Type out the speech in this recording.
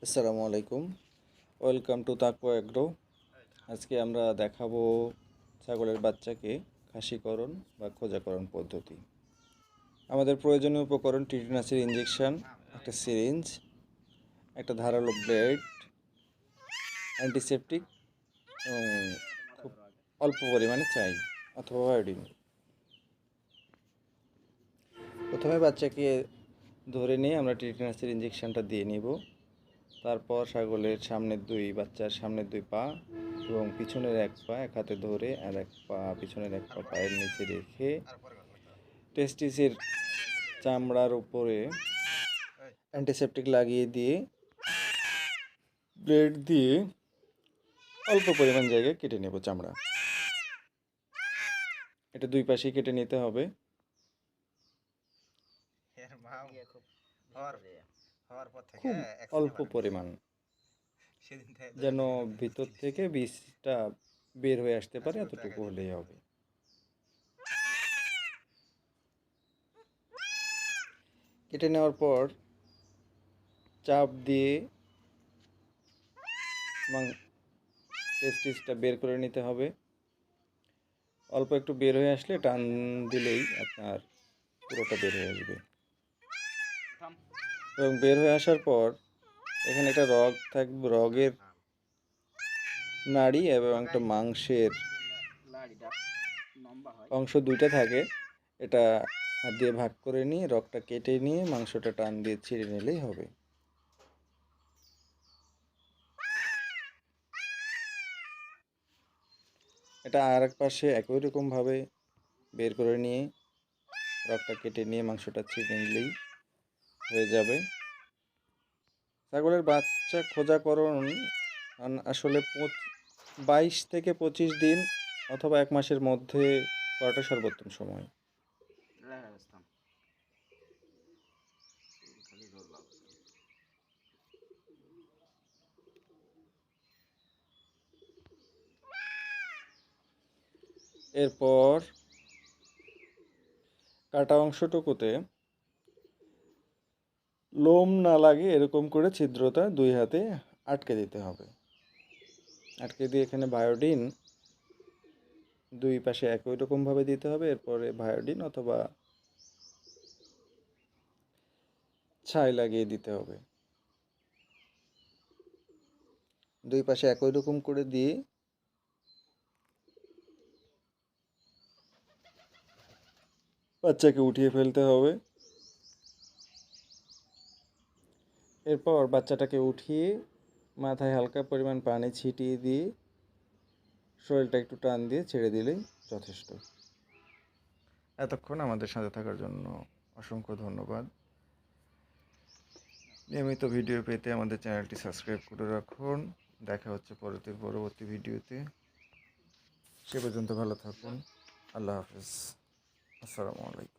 আসসালামু আলাইকুম। Welcome to তাকওয়া এগ্রো। আজকে আমরা দেখাবো ছাগলের বাচ্চাকে খাসিকরণ বা খোঁজাকরণ পদ্ধতি। আমাদের প্রয়োজনীয় উপকরণ টিটেনাসের ইঞ্জেকশন, একটা সিরিঞ্জ, একটা ধারালো ব্লেড, অ্যান্টিসেপটিক এবং খুব অল্প পরিমাণে চাই অথবা আয়োডিন। প্রথমে বাচ্চাকে ধরে নিয়ে আমরা টিটেনাসের ইঞ্জেকশনটা দিয়ে নিব। তারপর ছাগলের বাচ্চার সামনের দুই পা এবং পিছনের এক পা এক হাতে ধরে আর এক পা পিছনের এক পা পায়ের নিচে রেখে টেস্টিসের চামড়ার উপরে অ্যান্টিসেপটিক লাগিয়ে দিয়ে ব্লেড দিয়ে অল্প পরিমাণ জায়গায় কেটে নেব চামড়া। এটা দুই পাশেই কেটে নিতে হবে। খুব অল্প পরিমাণ, যেন ভিতর থেকে বীজটা বের হয়ে আসতে পারে, এতটুকু হলেই হবে। কেটে নেওয়ার পর চাপ দিয়ে টেস্টিসটা বের করে নিতে হবে। অল্প একটু বের হয়ে আসলে টান দিলেই আপনার পুরোটা বের হয়ে আসবে। এবং বের হয়ে আসার পর এখানে একটা রগ থাকবে, রগের নাড়ি এবং একটা মাংসের অংশ দুইটা থাকে। এটা হাত দিয়ে ভাগ করে নিয়ে রগটা কেটে নিয়ে মাংসটা টান দিয়ে ছিঁড়ে নিলেই হবে। এটা আর এক পাশে একই রকমভাবে বের করে নিয়ে রগটা কেটে নিয়ে মাংসটা ছিঁড়ে নিলেই হয়ে যাবে। ছাগলের বাচ্চা খোঁজাকরণ আসলে 22 থেকে 25 দিন অথবা 1 মাসের মধ্যে করাটা সর্বোত্তম সময়। এরপর কাটা অংশটুকুতে লোম না লাগে এরকম করে ছিদ্রতা দুই হাতে আটকে দিতে হবে। আটকে দিয়ে এখানে বায়োডিন দুই পাশে একই রকমভাবে দিতে হবে। এরপরে বায়োডিন অথবা ছাই লাগিয়ে দিতে হবে। দুই পাশে একই রকম করে দিয়ে বাচ্চাকে উঠিয়ে ফেলতে হবে। এরপর বাচ্চাটাকে উঠিয়ে মাথায় হালকা পরিমাণ পানি ছিটিয়ে দিয়ে শরীরটা একটু টান দিয়ে ছেড়ে দিলেই যথেষ্ট। এতক্ষণ আমাদের সাথে থাকার জন্য অসংখ্য ধন্যবাদ। নিয়মিত ভিডিও পেতে আমাদের চ্যানেলটি সাবস্ক্রাইব করে রাখুন। দেখা হচ্ছে পরবর্তী ভিডিওতে। সে পর্যন্ত ভালো থাকুন। আল্লাহ হাফেজ। আসসালামু আলাইকুম।